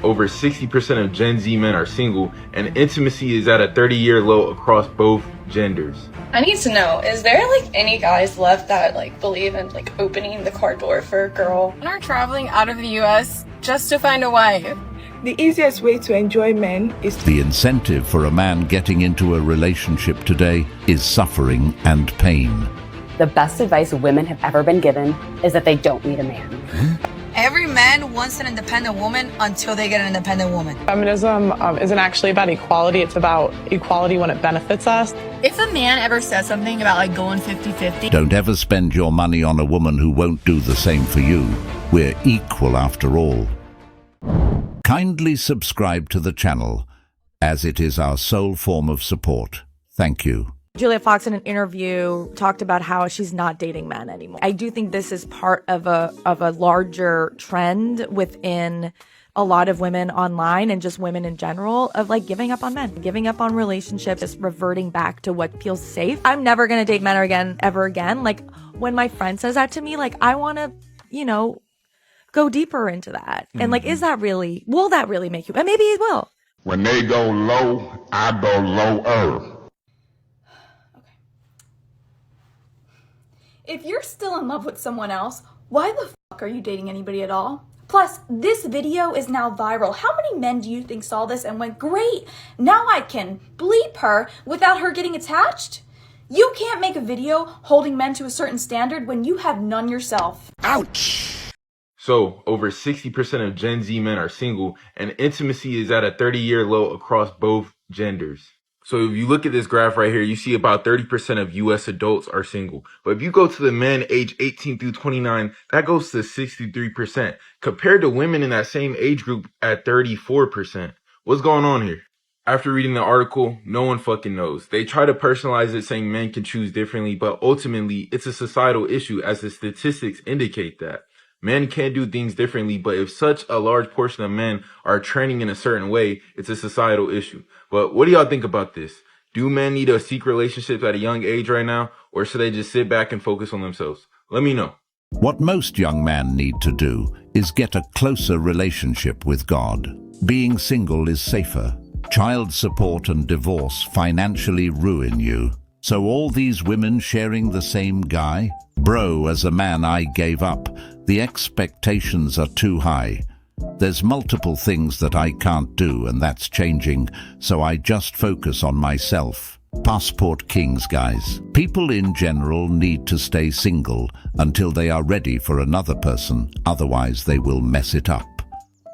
over 60% of Gen Z men are single, and intimacy is at a 30-year low across both genders. I need to know, is there like any guys left that like believe in like opening the car door for a girl? Men are traveling out of the US just to find a wife. The easiest way to enjoy men is The incentive for a man getting into a relationship today is suffering and pain. The best advice women have ever been given is that they don't need a man. Every man wants an independent woman until they get an independent woman. Feminism isn't actually about equality, it's about equality when it benefits us. If a man ever says something about like going 50-50, Don't ever spend your money on a woman who won't do the same for you. We're equal after all. Kindly subscribe to the channel, as it is our sole form of support. Thank you. Julia Fox in an interview talked about how she's not dating men anymore. I do think this is part of a larger trend within a lot of women online and just women in general of like giving up on men, giving up on relationships, just reverting back to what feels safe. I'm never going to date men ever again. Like when my friend says that to me, like I want to, go deeper into that. And like, will that really make you? And maybe it will. When they go low, I go lower. If you're still in love with someone else, why the fuck are you dating anybody at all? Plus, this video is now viral. How many men do you think saw this and went, great, now I can bleep her without her getting attached? You can't make a video holding men to a certain standard when you have none yourself. Ouch! So, over 60% of Gen Z men are single, and intimacy is at a 30-year low across both genders. So if you look at this graph right here, you see about 30% of US adults are single. But if you go to the men age 18 through 29, that goes to 63%, compared to women in that same age group at 34%. What's going on here? After reading the article, no one fucking knows. They try to personalize it saying men can choose differently, but ultimately it's a societal issue as the statistics indicate that. Men can do things differently, but if such a large portion of men are training in a certain way, it's a societal issue. But what do y'all think about this? Do men need to seek relationships at a young age right now, or should they just sit back and focus on themselves? Let me know. What most young men need to do is get a closer relationship with God. Being single is safer. Child support and divorce financially ruin you. So all these women sharing the same guy? Bro, as a man I gave up. The expectations are too high. There's multiple things that I can't do, and that's changing, so I just focus on myself. Passport kings, guys. People in general need to stay single until they are ready for another person, otherwise they will mess it up.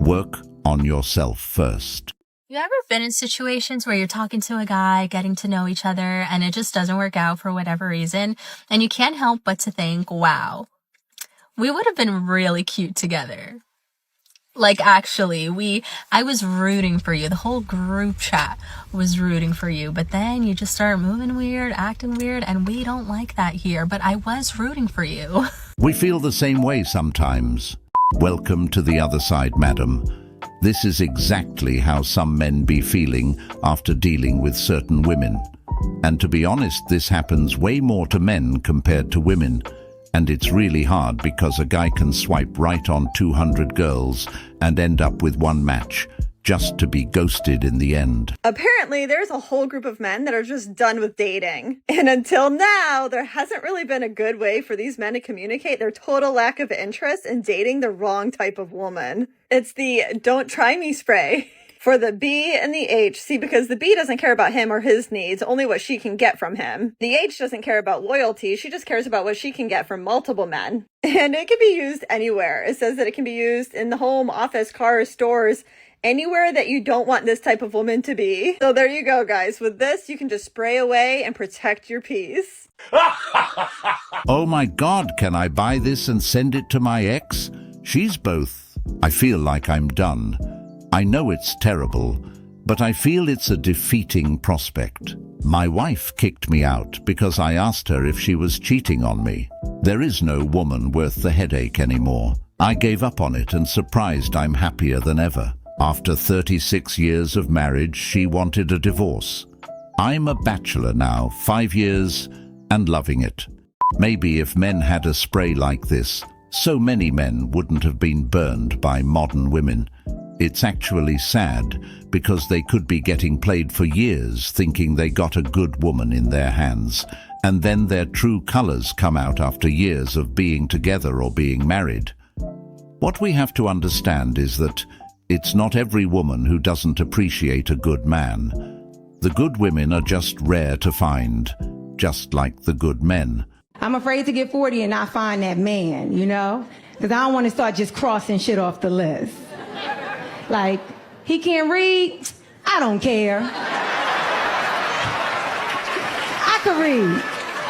Work on yourself first. You ever been in situations where you're talking to a guy, getting to know each other, and it just doesn't work out for whatever reason, and you can't help but to think, wow, we would have been really cute together. Like, actually, I was rooting for you. The whole group chat was rooting for you. But then you just start moving weird, acting weird, and we don't like that here. But I was rooting for you. We feel the same way sometimes. Welcome to the other side, madam. This is exactly how some men be feeling after dealing with certain women. And to be honest, this happens way more to men compared to women. And it's really hard because a guy can swipe right on 200 girls and end up with one match, just to be ghosted in the end. Apparently, there's a whole group of men that are just done with dating. And until now, there hasn't really been a good way for these men to communicate their total lack of interest in dating the wrong type of woman. It's the "don't try me" spray. For the B and the H. See, because the B doesn't care about him or his needs, only what she can get from him. The H doesn't care about loyalty, she just cares about what she can get from multiple men. And it can be used anywhere. It says that it can be used in the home, office, cars, stores, anywhere that you don't want this type of woman to be. So there you go, guys. With this, you can just spray away and protect your peace. Oh my God, can I buy this and send it to my ex? She's both. I feel like I'm done. I know it's terrible, but I feel it's a defeating prospect. My wife kicked me out because I asked her if she was cheating on me. There is no woman worth the headache anymore. I gave up on it and surprised I'm happier than ever. After 36 years of marriage, she wanted a divorce. I'm a bachelor now, 5 years, and loving it. Maybe if men had a spray like this, so many men wouldn't have been burned by modern women. It's actually sad because they could be getting played for years thinking they got a good woman in their hands, and then their true colors come out after years of being together or being married. What we have to understand is that it's not every woman who doesn't appreciate a good man. The good women are just rare to find, just like the good men. I'm afraid to get 40 and not find that man, you know? Because I don't want to start just crossing shit off the list. Like, he can't read? I don't care. I can read.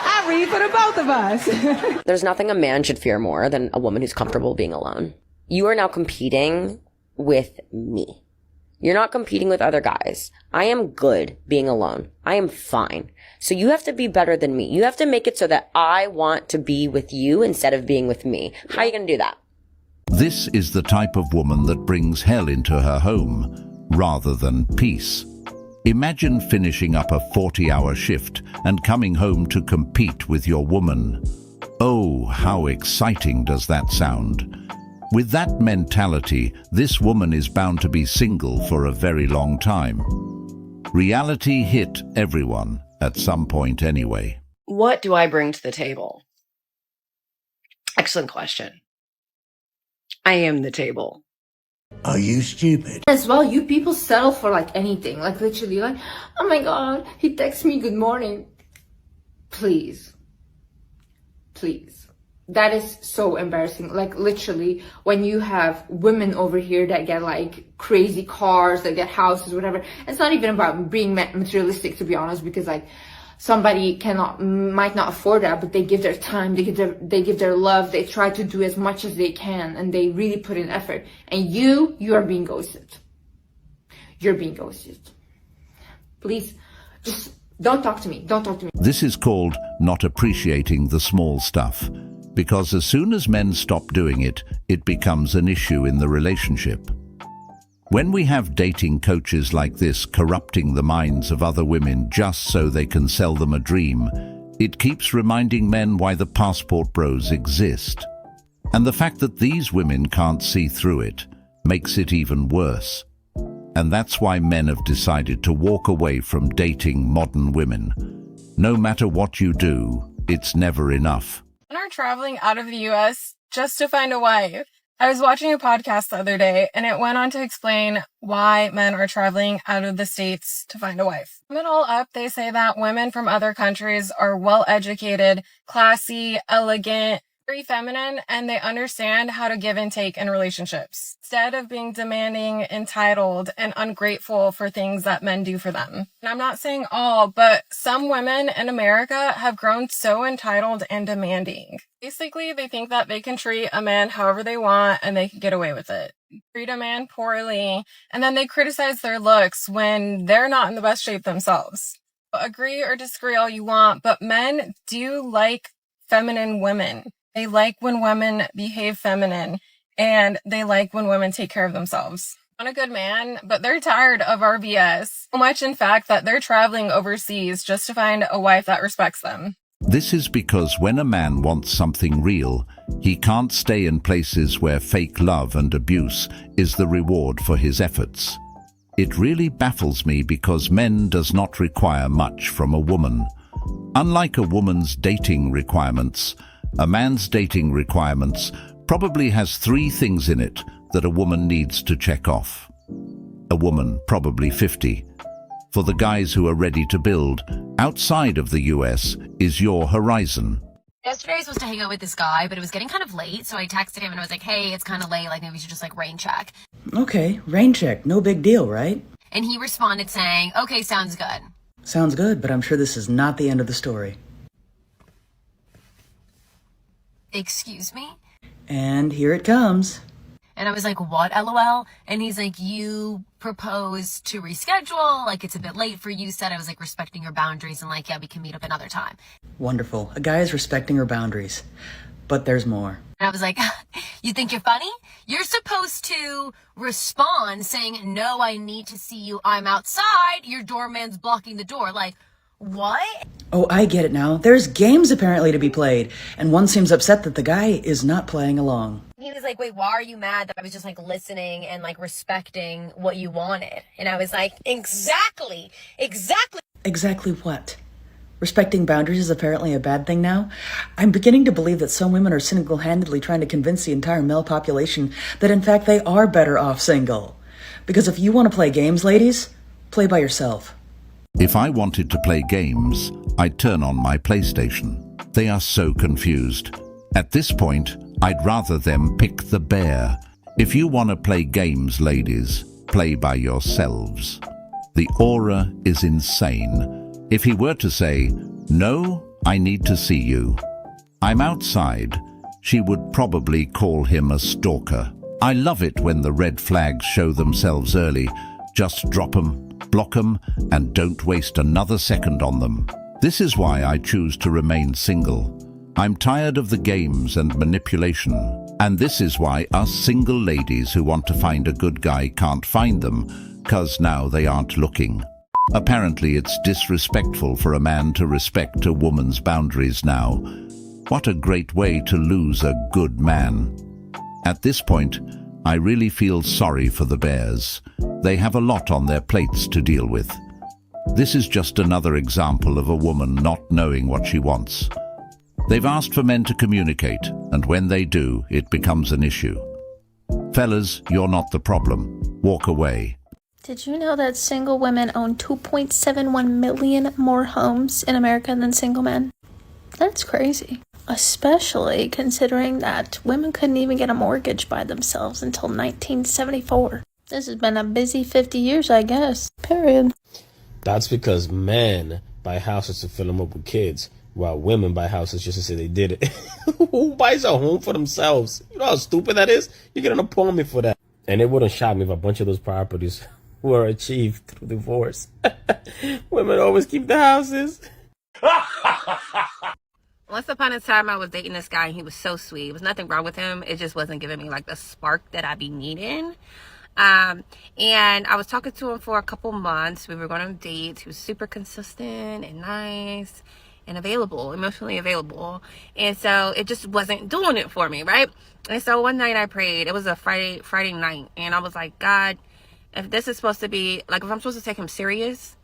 I read for the both of us. There's nothing a man should fear more than a woman who's comfortable being alone. You are now competing with me. You're not competing with other guys. I am good being alone. I am fine. So you have to be better than me. You have to make it so that I want to be with you instead of being with me. How are you going to do that? This is the type of woman that brings hell into her home rather than peace. Imagine finishing up a 40-hour shift and coming home to compete with your woman. Oh, how exciting does that sound? With that mentality, this woman is bound to be single for a very long time. Reality hit everyone at some point anyway. What do I bring to the table? Excellent question. I am the table. Are you stupid? As well, you people settle for like anything. Like literally like, oh my God, he texts me good morning. Please. Please. That is so embarrassing. Like literally when you have women over here that get like crazy cars, that get houses, whatever. It's not even about being materialistic, to be honest, because like somebody might not afford that, but they give their time, they give their love, they try to do as much as they can, and they really put in effort. And you are being ghosted. You're being ghosted. Please, just don't talk to me. Don't talk to me. This is called not appreciating the small stuff, because as soon as men stop doing it, it becomes an issue in the relationship. When we have dating coaches like this corrupting the minds of other women just so they can sell them a dream, it keeps reminding men why the passport bros exist. And the fact that these women can't see through it makes it even worse. And that's why men have decided to walk away from dating modern women. No matter what you do, it's never enough. Men are traveling out of the US just to find a wife. I was watching a podcast the other day, and it went on to explain why men are traveling out of the States to find a wife. To sum it all up, they say that women from other countries are well-educated, classy, elegant, very feminine, and they understand how to give and take in relationships, instead of being demanding, entitled, and ungrateful for things that men do for them. And I'm not saying all, but some women in America have grown so entitled and demanding. Basically, they think that they can treat a man however they want and they can get away with it. Treat a man poorly, and then they criticize their looks when they're not in the best shape themselves. Agree or disagree all you want, but men do like feminine women. They like when women behave feminine, and they like when women take care of themselves. Want a good man, but they're tired of our BS. So much, in fact, that they're traveling overseas just to find a wife that respects them. This is because when a man wants something real, he can't stay in places where fake love and abuse is the reward for his efforts. It really baffles me because men does not require much from a woman. Unlike a woman's dating requirements, a man's dating requirements probably has 3 things in it that a woman needs to check off. A woman, probably 50. For the guys who are ready to build, outside of the US is your horizon. Yesterday I was supposed to hang out with this guy, but it was getting kind of late, so I texted him and I was like, hey, it's kind of late, like maybe we should just like rain check. Okay, rain check, no big deal, right? And he responded saying, okay, sounds good. Sounds good, but I'm sure this is not the end of the story. Excuse me? And here it comes. And I was like, what, LOL? And he's like, you proposed to reschedule, like it's a bit late for you, said I was like respecting your boundaries and like, yeah, we can meet up another time. Wonderful. A guy is respecting her boundaries. But there's more. And I was like, you think you're funny? You're supposed to respond saying, no, I need to see you. I'm outside. Your doorman's blocking the door. Like, What? Oh, I get it now. There's games apparently to be played, and one seems upset that the guy is not playing along. He was like, wait, why are you mad that I was just like listening and like respecting what you wanted? And I was like, exactly. Exactly what? Respecting boundaries is apparently a bad thing now? I'm beginning to believe that some women are single-handedly trying to convince the entire male population that in fact they are better off single. Because if you want to play games, ladies, play by yourself. If I wanted to play games, I'd turn on my PlayStation. They are so confused. At this point, I'd rather them pick the bear. If you want to play games, ladies, play by yourselves. The aura is insane. If he were to say, "No, I need to see you. I'm outside," she would probably call him a stalker. I love it when the red flags show themselves early. Just drop 'em, block 'em, and don't waste another second on them. This is why I choose to remain single. I'm tired of the games and manipulation. And this is why us single ladies who want to find a good guy can't find them, 'cause now they aren't looking. Apparently it's disrespectful for a man to respect a woman's boundaries now. What a great way to lose a good man. At this point, I really feel sorry for the bears. They have a lot on their plates to deal with. This is just another example of a woman not knowing what she wants. They've asked for men to communicate, and when they do, it becomes an issue. Fellas, you're not the problem. Walk away. Did you know that single women own 2.71 million more homes in America than single men? That's crazy. Especially considering that women couldn't even get a mortgage by themselves until 1974. This has been a busy 50 years, I guess. Period. That's because men buy houses to fill them up with kids, while women buy houses just to say they did it. Who buys a home for themselves? You know how stupid that is? You're gonna pull me for that. And it wouldn't shock me if a bunch of those properties were achieved through divorce. Women always keep the houses. Once upon a time, I was dating this guy, and he was so sweet. There was nothing wrong with him. It just wasn't giving me, like, the spark that I be needing. And I was talking to him for a couple months. We were going on dates. He was super consistent and nice and available, emotionally available. And so it just wasn't doing it for me, right? And so one night I prayed. It was a Friday night. And I was like, God, if this is supposed to be, like, if I'm supposed to take him serious,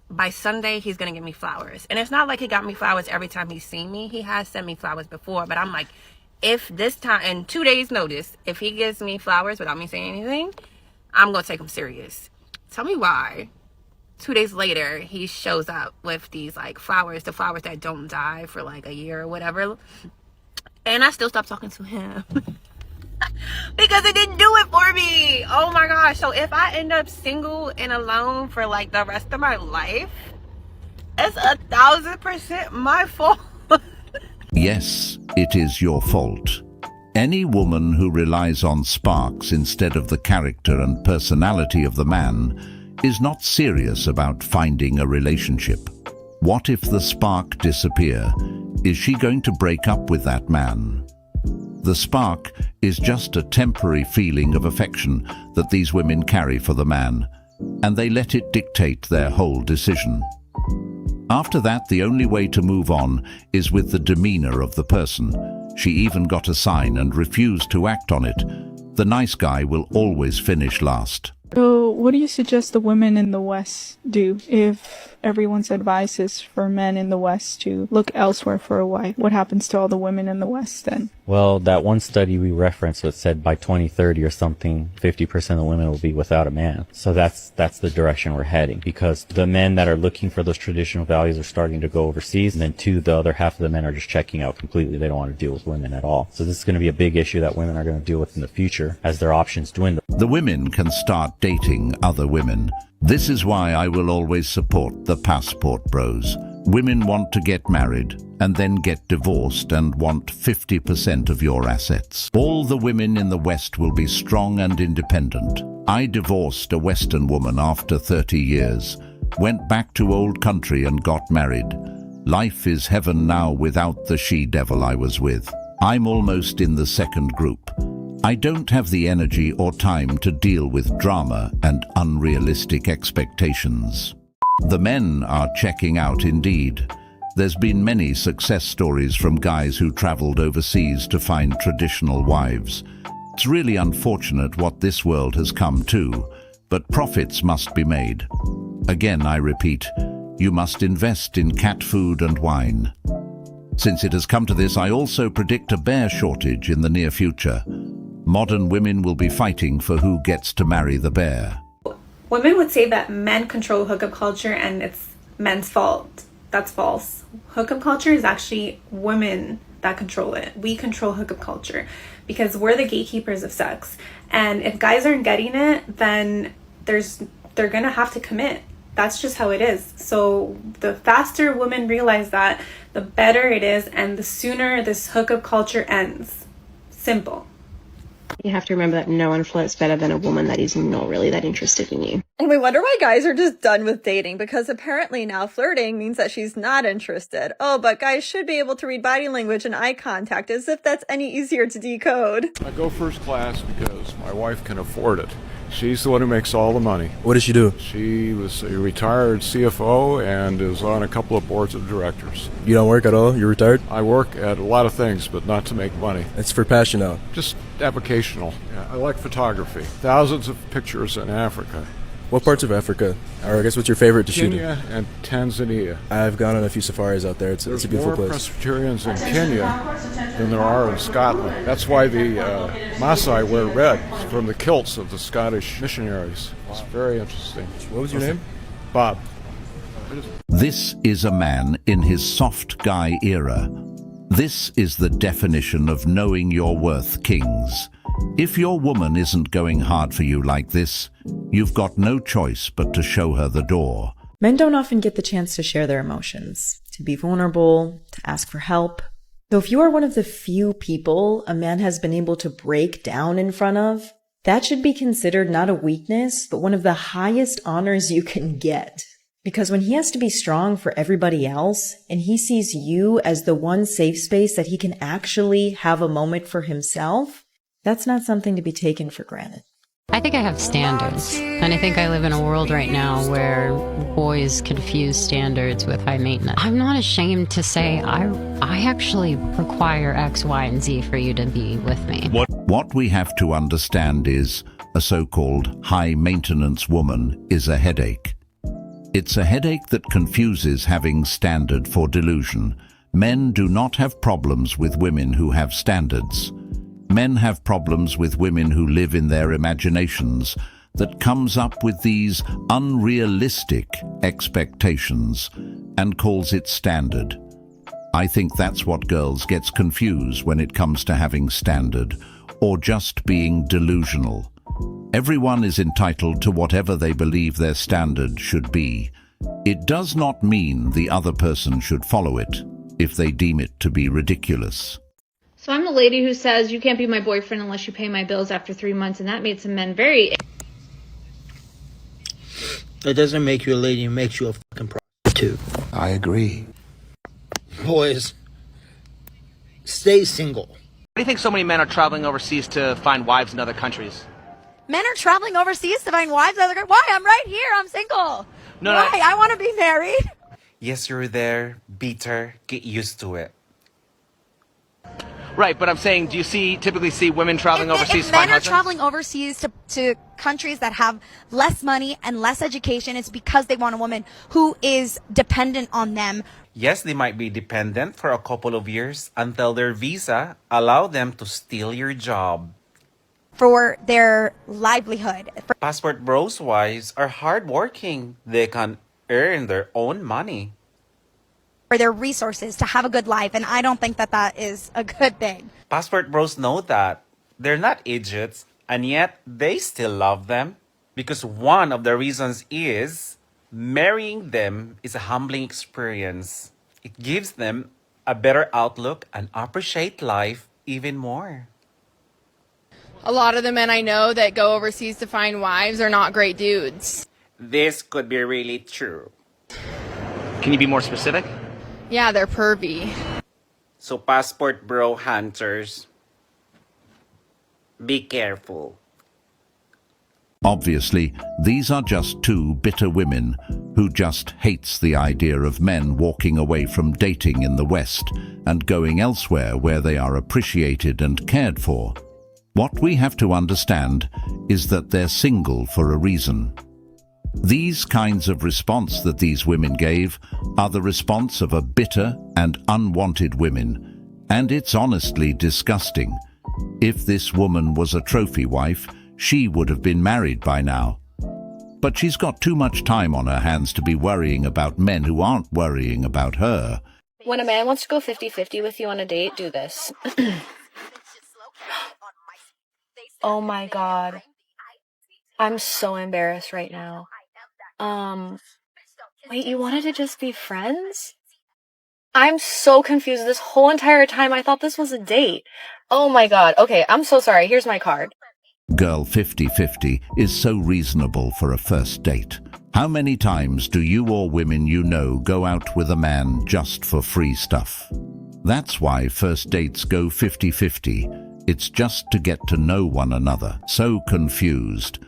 by Sunday, he's going to give me flowers. And it's not like he got me flowers every time he's seen me. He has sent me flowers before. But I'm like, if this time, in 2 days notice, if he gives me flowers without me saying anything, I'm going to take him serious. Tell me why. 2 days later, he shows up with these, like, flowers, the flowers that don't die for, like, a year or whatever. And I still stopped talking to him. Because it didn't do it for me. Oh my gosh. So if I end up single and alone for like the rest of my life, it's 1,000% my fault. Yes, it is your fault. Any woman who relies on sparks instead of the character and personality of the man is not serious about finding a relationship. What if the spark disappears? Is she going to break up with that man? The spark is just a temporary feeling of affection that these women carry for the man, and they let it dictate their whole decision. After that, the only way to move on is with the demeanor of the person. She even got a sign and refused to act on it. The nice guy will always finish last. So what do you suggest the women in the West do if everyone's advice is for men in the West to look elsewhere for a wife? What happens to all the women in the West then? Well, that one study we referenced that said by 2030 or something, 50% of women will be without a man. So that's the direction we're heading, because the men that are looking for those traditional values are starting to go overseas, and then the other half of the men are just checking out completely. They don't want to deal with women at all. So this is going to be a big issue that women are going to deal with in the future as their options dwindle. The women can start dating other women. This is why I will always support the passport bros. Women want to get married and then get divorced and want 50% of your assets. All the women in the West will be strong and independent. I divorced a Western woman after 30 years, went back to old country and got married. Life is heaven now without the she-devil I was with. I'm almost in the second group. I don't have the energy or time to deal with drama and unrealistic expectations. The men are checking out indeed. There's been many success stories from guys who traveled overseas to find traditional wives. It's really unfortunate what this world has come to, but profits must be made. Again, I repeat, you must invest in cat food and wine. Since it has come to this, I also predict a bear shortage in the near future. Modern women will be fighting for who gets to marry the bear. Women would say that men control hookup culture and it's men's fault. That's false. Hookup culture is actually women that control it. We control hookup culture because we're the gatekeepers of sex. And if guys aren't getting it, then they're gonna have to commit. That's just how it is. So the faster women realize that, the better it is, and the sooner this hookup culture ends. Simple. You have to remember that no one flirts better than a woman that is not really that interested in you. And we wonder why guys are just done with dating, because apparently now flirting means that she's not interested. Oh, but guys should be able to read body language and eye contact, as if that's any easier to decode. I go first class because my wife can afford it. She's the one who makes all the money. What does she do? She was a retired CFO and is on a couple of boards of directors. You don't work at all? You're retired? I work at a lot of things, but not to make money. It's for passion now. Just avocational. Yeah, I like photography. Thousands of pictures in Africa. What parts of Africa? Or I guess what's your favorite to shoot in? Kenya and Tanzania. I've gone on a few safaris out there. It's a beautiful place. There's more Presbyterians in Kenya than there are in Scotland. That's why the Maasai wear red from the kilts of the Scottish missionaries. It's very interesting. What was your name? Bob. This is a man in his soft guy era. This is the definition of knowing your worth, kings. If your woman isn't going hard for you like this, you've got no choice but to show her the door. Men don't often get the chance to share their emotions, to be vulnerable, to ask for help. So if you are one of the few people a man has been able to break down in front of, that should be considered not a weakness, but one of the highest honors you can get. Because when he has to be strong for everybody else, and he sees you as the one safe space that he can actually have a moment for himself, that's not something to be taken for granted. I think I have standards, and I think I live in a world right now where boys confuse standards with high maintenance. I'm not ashamed to say I actually require X, Y, and Z for you to be with me. What we have to understand is a so-called high-maintenance woman is a headache. It's a headache that confuses having standard for delusion. Men do not have problems with women who have standards. Men have problems with women who live in their imaginations that comes up with these unrealistic expectations and calls it standard. I think that's what girls gets confused when it comes to having standard or just being delusional. Everyone is entitled to whatever they believe their standard should be. It does not mean the other person should follow it if they deem it to be ridiculous. So I'm the lady who says you can't be my boyfriend unless you pay my bills after 3 months, and that made some men very... It doesn't make you a lady, it makes you a fucking prostitute. I agree. Boys, stay single. Why do you think so many men are traveling overseas to find wives in other countries? Men are traveling overseas to find wives in other countries? Why? I'm right here. I'm single. No, Why? I want to be married. Yes, you're there. Bitter. Get used to it. Right, but I'm saying, do you typically see women traveling overseas If to find men are husbands? traveling overseas to countries that have less money and less education, it's because they want a woman who is dependent on them. Yes, they might be dependent for a couple of years until their visa allow them to steal your job. For their livelihood. Passport bros wives are hardworking. They can earn their own money. For their resources to have a good life, and I don't think that that is a good thing. Passport bros know that. They're not idiots, and yet they still love them. Because one of the reasons is marrying them is a humbling experience. It gives them a better outlook and appreciate life even more. A lot of the men I know that go overseas to find wives are not great dudes. This could be really true. Can you be more specific? Yeah, they're pervy. So passport bro hunters, be careful. Obviously, these are just two bitter women who just hates the idea of men walking away from dating in the West and going elsewhere where they are appreciated and cared for. What we have to understand is that they're single for a reason. These kinds of response that these women gave are the response of a bitter and unwanted women, and it's honestly disgusting. If this woman was a trophy wife, she would have been married by now. But she's got too much time on her hands to be worrying about men who aren't worrying about her. When a man wants to go 50-50 with you on a date, do this. Oh my God. I'm so embarrassed right now. Wait, you wanted to just be friends? I'm so confused. This whole entire time I thought this was a date. Oh my God. Okay, I'm so sorry. Here's my card. Girl, 50-50 is so reasonable for a first date. How many times do you or women you know go out with a man just for free stuff? That's why first dates go 50-50. It's just to get to know one another. So confused.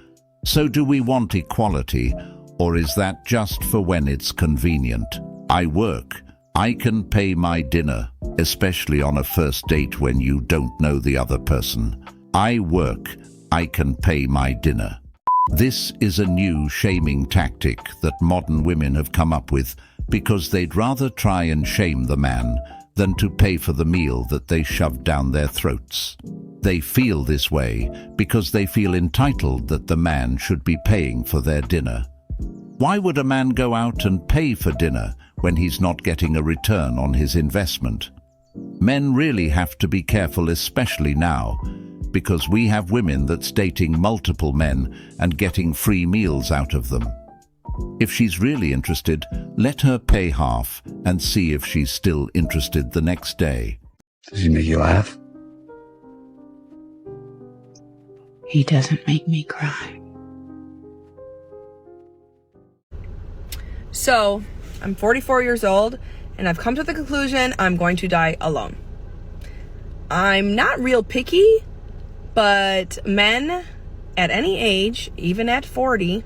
So do we want equality, or is that just for when it's convenient? I work. I can pay my dinner, especially on a first date when you don't know the other person. I work. I can pay my dinner. This is a new shaming tactic that modern women have come up with because they'd rather try and shame the man than to pay for the meal that they shoved down their throats. They feel this way because they feel entitled that the man should be paying for their dinner. Why would a man go out and pay for dinner when he's not getting a return on his investment? Men really have to be careful, especially now, because we have women that's dating multiple men and getting free meals out of them. If she's really interested, let her pay half and see if she's still interested the next day. Does he make you laugh? He doesn't make me cry. So, I'm 44 years old, and I've come to the conclusion I'm going to die alone. I'm not real picky, but men at any age, even at 40,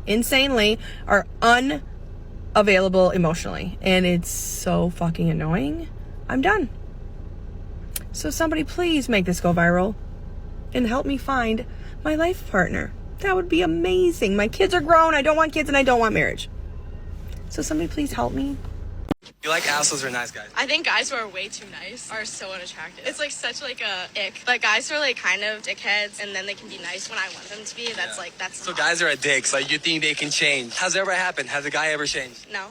insanely, are unavailable emotionally. And it's so fucking annoying. I'm done. So somebody please make this go viral and help me find my life partner. That would be amazing. My kids are grown. I don't want kids and I don't want marriage. So somebody please help me. You like assholes or nice guys? I think guys who are way too nice are so unattractive. It's like such like a ick. Like guys who are like kind of dickheads and then they can be nice when I want them to be. That's like, that's So guys are a dicks. Like you think they can change. Has it ever happened? Has a guy ever changed? No.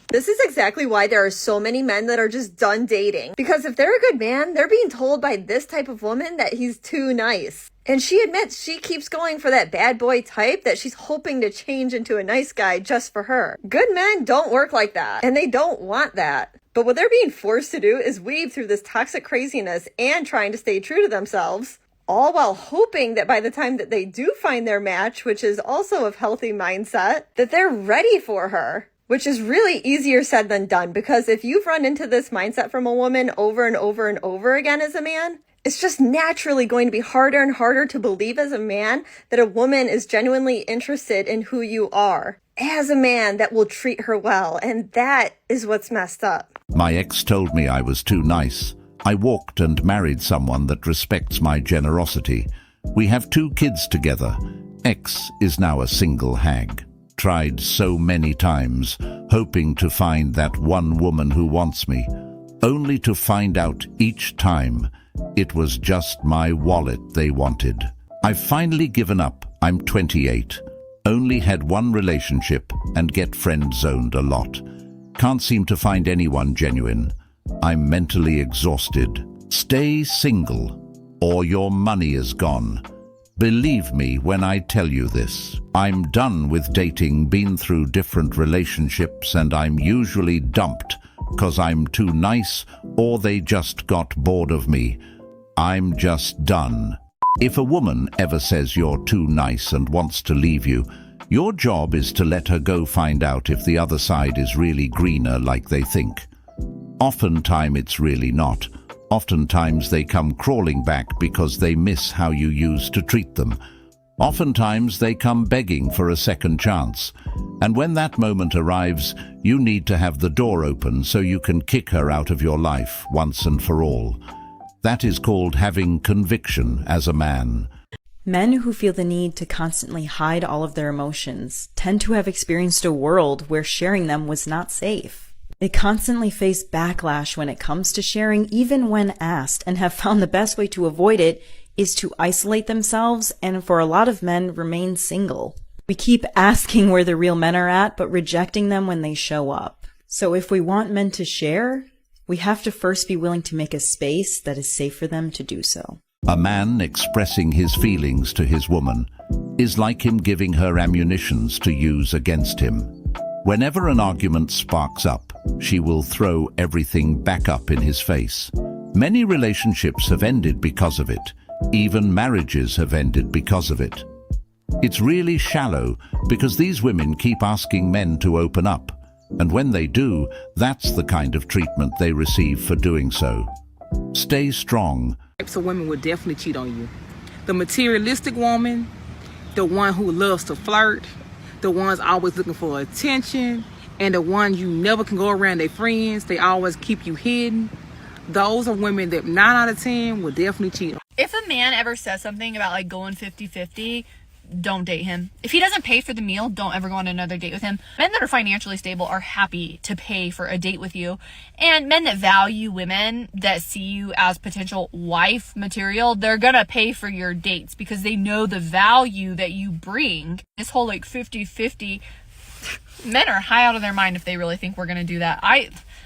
This is exactly why there are so many men that are just done dating. Because if they're a good man, they're being told by this type of woman that he's too nice. And she admits she keeps going for that bad boy type that she's hoping to change into a nice guy just for her. Good men don't work like that, and they don't want that. But what they're being forced to do is weave through this toxic craziness and trying to stay true to themselves, all while hoping that by the time that they do find their match, which is also a healthy mindset, that they're ready for her. Which is really easier said than done, because if you've run into this mindset from a woman over and over and over again as a man, it's just naturally going to be harder and harder to believe as a man that a woman is genuinely interested in who you are as a man that will treat her well. And that is what's messed up. My ex told me I was too nice. I walked and married someone that respects my generosity. We have 2 kids together. Ex is now a single hag. Tried so many times, hoping to find that one woman who wants me, only to find out each time it was just my wallet they wanted. I've finally given up. I'm 28. Only had one relationship and get friend-zoned a lot. Can't seem to find anyone genuine. I'm mentally exhausted. Stay single, or your money is gone. Believe me when I tell you this. I'm done with dating, been through different relationships, and I'm usually dumped because I'm too nice or they just got bored of me. I'm just done. If a woman ever says you're too nice and wants to leave you, your job is to let her go find out if the other side is really greener like they think. Oftentimes it's really not. Oftentimes they come crawling back because they miss how you used to treat them. Oftentimes they come begging for a second chance, and when that moment arrives, you need to have the door open so you can kick her out of your life once and for all. That is called having conviction as a man. Men who feel the need to constantly hide all of their emotions tend to have experienced a world where sharing them was not safe. They constantly face backlash when it comes to sharing, even when asked, and have found the best way to avoid it is to isolate themselves, and for a lot of men, remain single. We keep asking where the real men are at, but rejecting them when they show up. So if we want men to share, we have to first be willing to make a space that is safe for them to do so. A man expressing his feelings to his woman is like him giving her ammunitions to use against him. Whenever an argument sparks up, she will throw everything back up in his face. Many relationships have ended because of it. Even marriages have ended because of it. It's really shallow because these women keep asking men to open up, and when they do, that's the kind of treatment they receive for doing so. Stay strong. Types of women will definitely cheat on you. The materialistic woman, the one who loves to flirt, the ones always looking for attention, and the one you never can go around their friends, they always keep you hidden. Those are women that 9 out of 10 will definitely cheat on. If a man ever says something about like going 50-50, don't date him. If he doesn't pay for the meal, don't ever go on another date with him. Men that are financially stable are happy to pay for a date with you. And men that value women, that see you as potential wife material, they're gonna pay for your dates because they know the value that you bring. This whole like 50-50, men are high out of their mind if they really think we're gonna do that.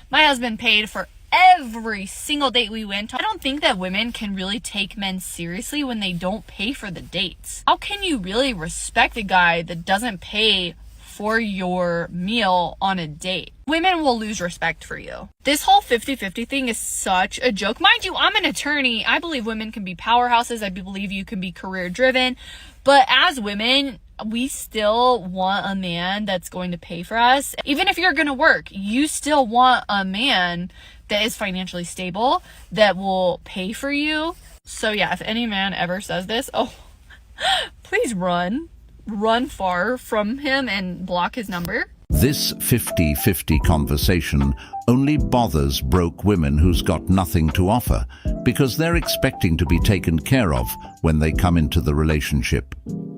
My husband paid for every single date we went on. I don't think that women can really take men seriously when they don't pay for the dates. How can you really respect a guy that doesn't pay for your meal on a date? Women will lose respect for you. This whole 50-50 thing is such a joke. Mind you, I'm an attorney. I believe women can be powerhouses. I believe you can be career driven. But as women, we still want a man that's going to pay for us. Even if you're going to work, you still want a man that is financially stable, that will pay for you. So yeah, if any man ever says this, please run far from him and block his number. This 50-50 conversation only bothers broke women who's got nothing to offer because they're expecting to be taken care of when they come into the relationship.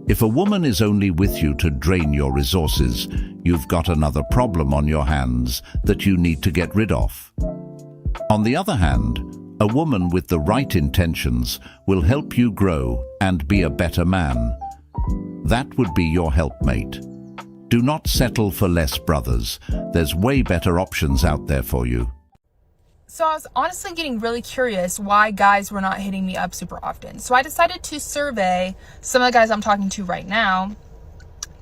If a woman is only with you to drain your resources, you've got another problem on your hands that you need to get rid of. On the other hand, a woman with the right intentions will help you grow and be a better man. That would be your helpmate. Do not settle for less, brothers. There's way better options out there for you. So I was honestly getting really curious why guys were not hitting me up super often. So I decided to survey some of the guys I'm talking to right now.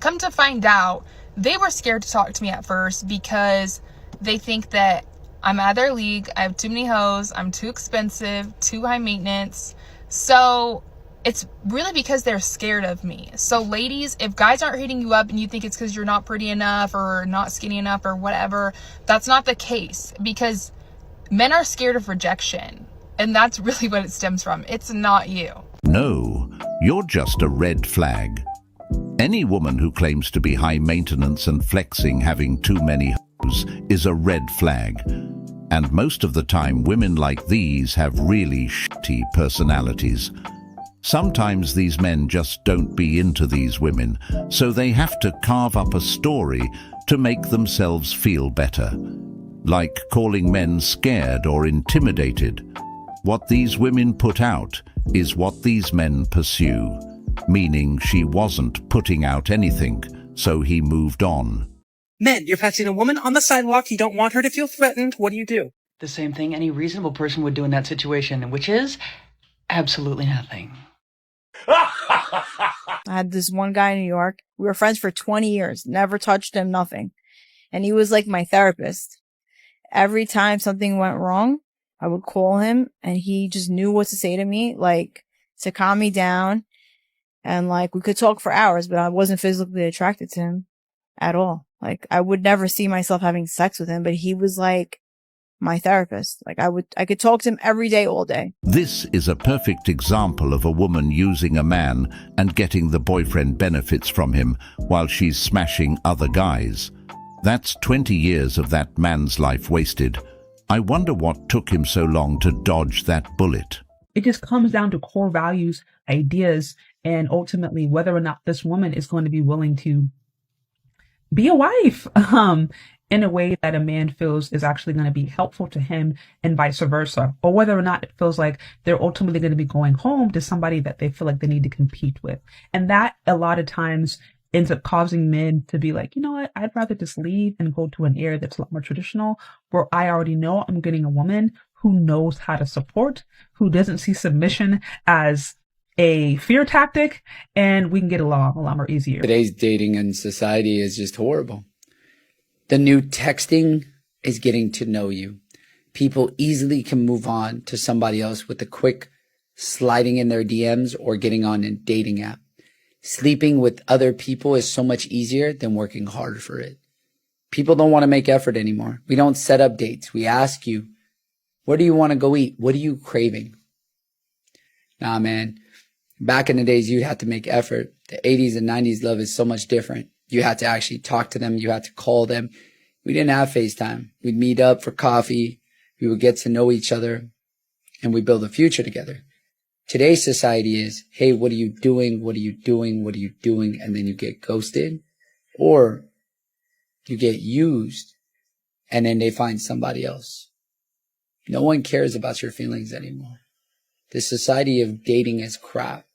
Come to find out, they were scared to talk to me at first because they think that I'm out of their league, I have too many hoes, I'm too expensive, too high maintenance. So it's really because they're scared of me. So ladies, if guys aren't hitting you up and you think it's because you're not pretty enough or not skinny enough or whatever, that's not the case, because men are scared of rejection. And that's really what it stems from. It's not you. No, you're just a red flag. Any woman who claims to be high maintenance and flexing having too many hoes is a red flag. And most of the time women like these have really shitty personalities. Sometimes these men just don't be into these women, so they have to carve up a story to make themselves feel better. Like calling men scared or intimidated. What these women put out is what these men pursue, meaning she wasn't putting out anything, so he moved on. Men, you're passing a woman on the sidewalk, you don't want her to feel threatened, what do? The same thing any reasonable person would do in that situation, which is absolutely nothing. I had this one guy in New York. We were friends for 20 years, never touched him, nothing. And he was like my therapist. Every time something went wrong, I would call him and he just knew what to say to me, like to calm me down. And like we could talk for hours, but I wasn't physically attracted to him at all. Like I would never see myself having sex with him, but he was like my therapist. Like I could talk to him every day, all day. This is a perfect example of a woman using a man and getting the boyfriend benefits from him while she's smashing other guys. That's 20 years of that man's life wasted. I wonder what took him so long to dodge that bullet. It just comes down to core values, ideas, and ultimately whether or not this woman is going to be willing to be a wife in a way that a man feels is actually going to be helpful to him and vice versa, or whether or not it feels like they're ultimately going to be going home to somebody that they feel like they need to compete with. And that a lot of times ends up causing men to be like, you know what, I'd rather just leave and go to an area that's a lot more traditional, where I already know I'm getting a woman who knows how to support, who doesn't see submission as a fear tactic, and we can get along a lot more easier. Today's dating and society is just horrible. The new texting is getting to know you. People easily can move on to somebody else with a quick sliding in their DMs or getting on a dating app. Sleeping with other people is so much easier than working hard for it. People don't want to make effort anymore. We don't set up dates. We ask you, where do you want to go eat? What are you craving? Nah, man. Back in the days, you had to make effort. The 80s and 90s love is so much different. You had to actually talk to them. You had to call them. We didn't have FaceTime. We'd meet up for coffee. We would get to know each other and we build a future together. Today's society is, hey, what are you doing? What are you doing? What are you doing? And then you get ghosted or you get used and then they find somebody else. No one cares about your feelings anymore. The society of dating is crap.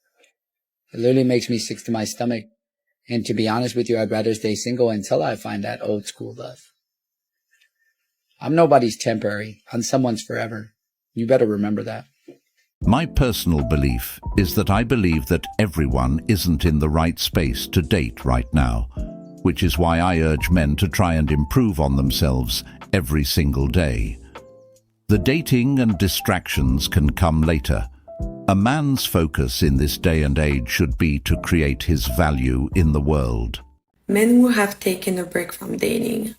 It literally makes me sick to my stomach. And to be honest with you, I'd rather stay single until I find that old school love. I'm nobody's temporary. I'm someone's forever. You better remember that. My personal belief is that I believe that everyone isn't in the right space to date right now, which is why I urge men to try and improve on themselves every single day. The dating and distractions can come later. A man's focus in this day and age should be to create his value in the world. Men who have taken a break from dating,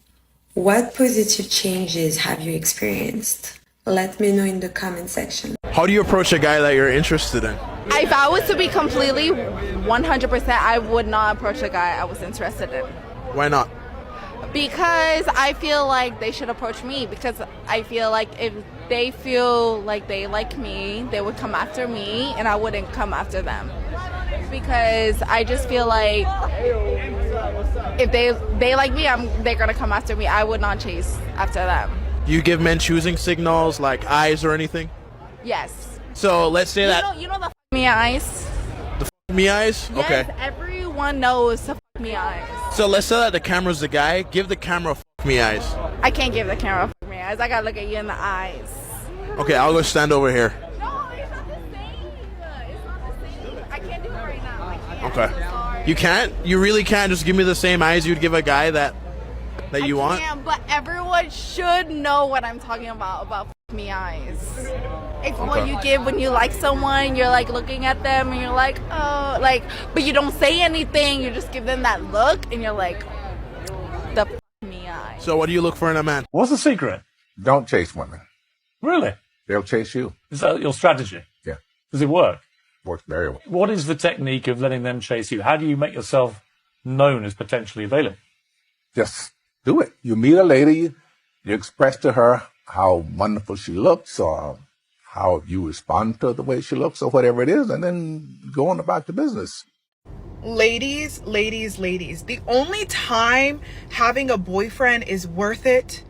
what positive changes have you experienced? Let me know in the comment section. How do you approach a guy that you're interested in? If I was to be completely 100%, I would not approach a guy I was interested in. Why not? Because I feel like they should approach me, because I feel like if they feel like they like me, they would come after me and I wouldn't come after them. Because I just feel like if they like me, they're going to come after me. I would not chase after them. You give men choosing signals like eyes or anything? Yes. So let's say that... You know the f*** me eyes? The f*** me eyes? Yes, okay. Everyone knows the f*** me eyes. So let's say that the camera's the guy. Give the camera f*** me eyes. I can't give the camera f*** me eyes. I gotta look at you in the eyes. Okay, I'll go stand over here. No, it's not the same. It's not the same. I can't do it right now. I can't. Okay. You can't? You really can't just give me the same eyes you'd give a guy that you want? I can, but everyone should know what I'm talking about f*** me eyes. It's what you give when you like someone. You're like looking at them and you're like, oh, like, but you don't say anything. You just give them that look and you're like, the f*** me eyes. So what do you look for in a man? What's the secret? Don't chase women. Really? They'll chase you. Is that your strategy? Yeah. Does it work? Works very well. What is the technique of letting them chase you? How do you make yourself known as potentially available? Just do it. You meet a lady, you express to her how wonderful she looks or how you respond to the way she looks or whatever it is, and then go on about the business. Ladies, the only time having a boyfriend is worth it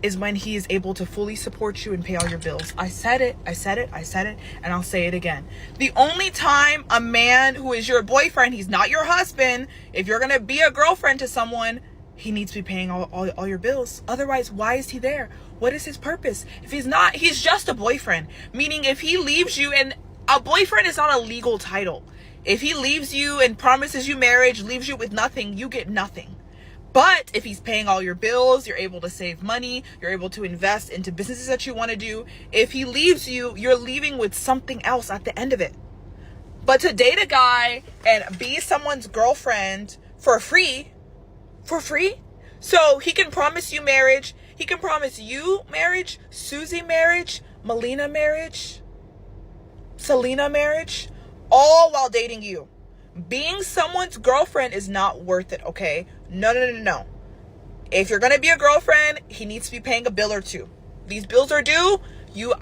is when he is able to fully support you and pay all your bills. I said it, and I'll say it again. The only time a man who is your boyfriend, he's not your husband, if you're gonna be a girlfriend to someone, he needs to be paying all your bills. Otherwise, why is he there? What is his purpose? If he's not, he's just a boyfriend. Meaning if he leaves you, and a boyfriend is not a legal title. If he leaves you and promises you marriage, leaves you with nothing, you get nothing. But if he's paying all your bills, you're able to save money, you're able to invest into businesses that you want to do. If he leaves you, you're leaving with something else at the end of it. But to date a guy and be someone's girlfriend for free, so he can promise you marriage, He can promise you marriage, Susie marriage, Melina marriage, Selena marriage, all while dating you. Being someone's girlfriend is not worth it, okay? No. If you're gonna be a girlfriend, he needs to be paying a bill or two. These bills are due.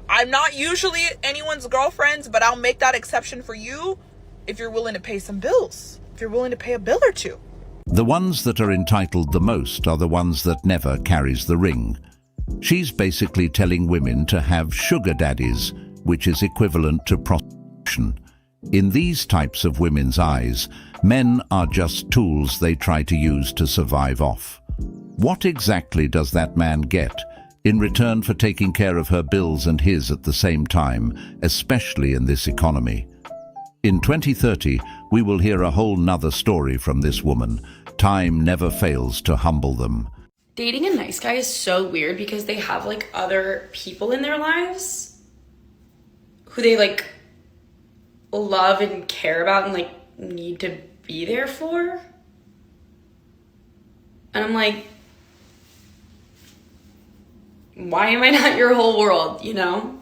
I'm not usually anyone's girlfriend, but I'll make that exception for you if you're willing to pay some bills. If you're willing to pay a bill or two. The ones that are entitled the most are the ones that never carries the ring. She's basically telling women to have sugar daddies, which is equivalent to prostitution. In these types of women's eyes, men are just tools they try to use to survive off. What exactly does that man get in return for taking care of her bills and his at the same time, especially in this economy? In 2030, we will hear a whole nother story from this woman. Time never fails to humble them. Dating a nice guy is so weird because they have like other people in their lives who they like love and care about and like need to be there for. And I'm like, why am I not your whole world, you know?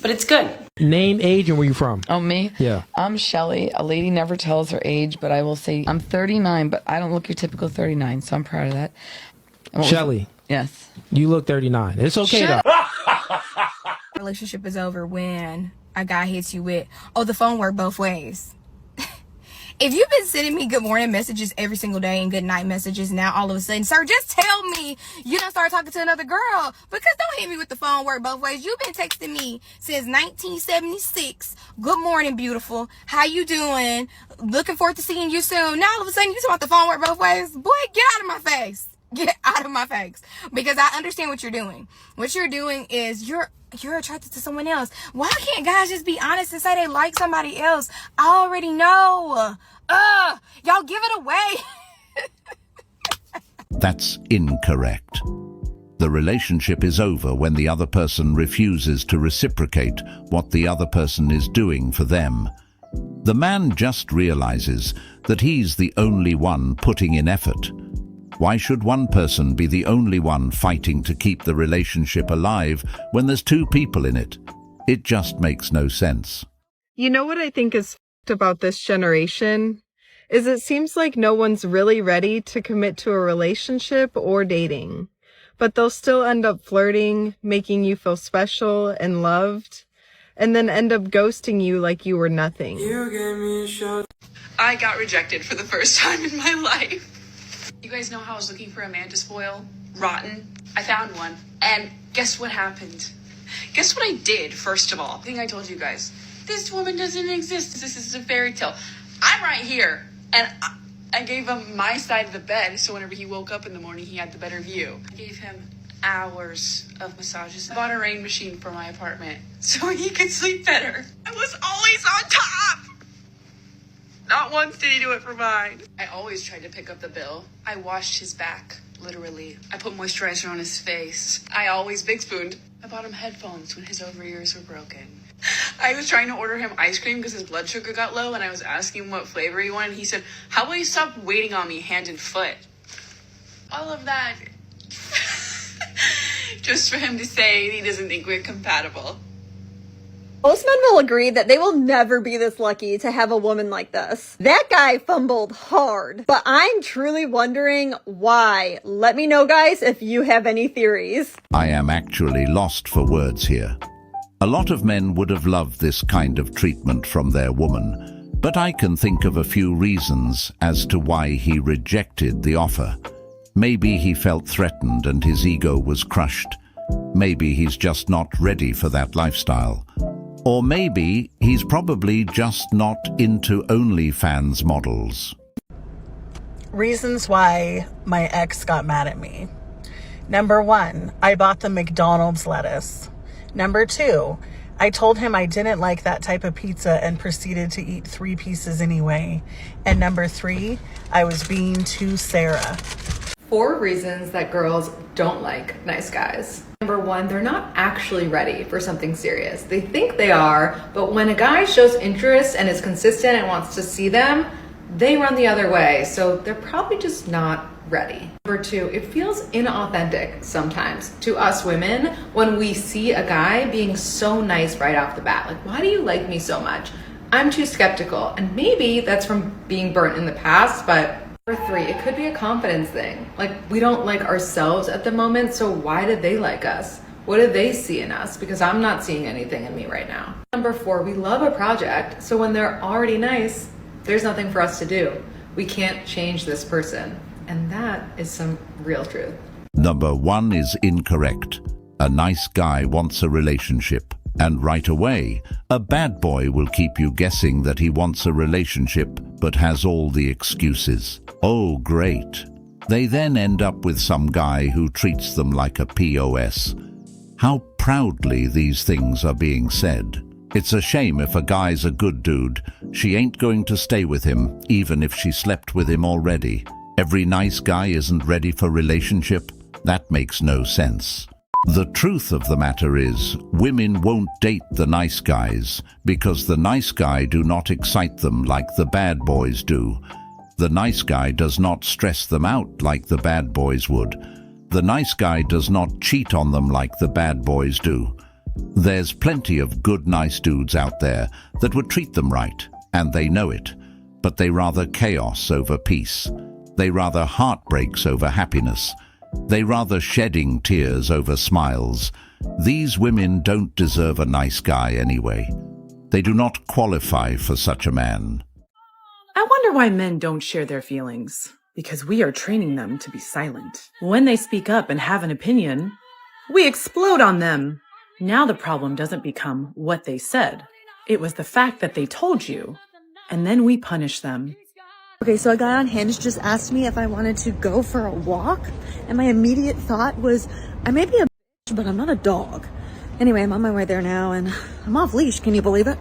But it's good. Name, age, and where you from? Oh, me? Yeah. I'm Shelly. A lady never tells her age, but I will say I'm 39, but I don't look your typical 39, so I'm proud of that. Shelly. Yes. You look 39. It's okay though. Relationship is over when a guy hits you with, oh, the phone worked both ways. If you've been sending me good morning messages every single day and good night messages, now all of a sudden, sir, just tell me you done started talking to another girl. Because don't hit me with the phone work both ways. You've been texting me since 1976. Good morning, beautiful. How you doing? Looking forward to seeing you soon. Now all of a sudden you talk about the phone work both ways. Boy, get out of my face. Get out of my face. Because I understand what you're doing. What you're doing is you're attracted to someone else. Why can't guys just be honest and say they like somebody else? I already know. Y'all give it away. That's incorrect. The relationship is over when the other person refuses to reciprocate what the other person is doing for them. The man just realizes that he's the only one putting in effort. Why should one person be the only one fighting to keep the relationship alive when there's two people in it? It just makes no sense. You know what I think is about this generation? Is it seems like no one's really ready to commit to a relationship or dating. But they'll still end up flirting, making you feel special and loved, and then end up ghosting you like you were nothing. You gave me a shot. I got rejected for the first time in my life. You guys know how I was looking for a man to spoil? Rotten. I found one. And guess what happened? Guess what I did, first of all? I think I told you guys. This woman doesn't exist. This is a fairy tale. I'm right here. And I gave him my side of the bed, so whenever he woke up in the morning, he had the better view. I gave him hours of massages. I bought a rain machine for my apartment so he could sleep better. I was always on top. Not once did he do it for mine. I always tried to pick up the bill. I washed his back, literally. I put moisturizer on his face. I always big spooned. I bought him headphones when his over-ears were broken. I was trying to order him ice cream because his blood sugar got low, and I was asking him what flavor he wanted. He said, how about you stop waiting on me hand and foot? All of that just for him to say he doesn't think we're compatible. Most men will agree that they will never be this lucky to have a woman like this. That guy fumbled hard, but I'm truly wondering why. Let me know, guys, if you have any theories. I am actually lost for words here. A lot of men would have loved this kind of treatment from their woman, but I can think of a few reasons as to why he rejected the offer. Maybe he felt threatened and his ego was crushed. Maybe he's just not ready for that lifestyle. Or maybe he's probably just not into OnlyFans models. Reasons why my ex got mad at me. Number 1, I bought the McDonald's lettuce. Number 2, I told him I didn't like that type of pizza and proceeded to eat 3 pieces anyway. And number 3, I was being too Sarah. 4 reasons that girls don't like nice guys. Number 1, they're not actually ready for something serious. They think they are, but when a guy shows interest and is consistent and wants to see them, They run the other way, so they're probably just not ready. Number 2, it feels inauthentic sometimes to us women when we see a guy being so nice right off the bat. Like, why do you like me so much? I'm too skeptical, and maybe that's from being burnt in the past, but number 3, it could be a confidence thing. Like, we don't like ourselves at the moment, so why did they like us? What do they see in us? Because I'm not seeing anything in me right now. Number 4, we love a project, so when they're already nice, there's nothing for us to do. We can't change this person. And that is some real truth. Number 1 is incorrect. A nice guy wants a relationship, and right away, a bad boy will keep you guessing that he wants a relationship but has all the excuses. Oh, great. They then end up with some guy who treats them like a POS. How proudly these things are being said. It's a shame if a guy's a good dude, she ain't going to stay with him, even if she slept with him already. Every nice guy isn't ready for relationship? That makes no sense. The truth of the matter is, women won't date the nice guys because the nice guy do not excite them like the bad boys do. The nice guy does not stress them out like the bad boys would. The nice guy does not cheat on them like the bad boys do. There's plenty of good nice dudes out there that would treat them right, and they know it, but they rather chaos over peace. They rather heartbreaks over happiness. They rather shedding tears over smiles. These women don't deserve a nice guy anyway. They do not qualify for such a man. I wonder why men don't share their feelings. Because we are training them to be silent. When they speak up and have an opinion, we explode on them. Now the problem doesn't become what they said. It was the fact that they told you, and then we punish them. Okay, so a guy on Hinge just asked me if I wanted to go for a walk, and my immediate thought was, I may be a bitch, but I'm not a dog. Anyway, I'm on my way there now, and I'm off leash. Can you believe it?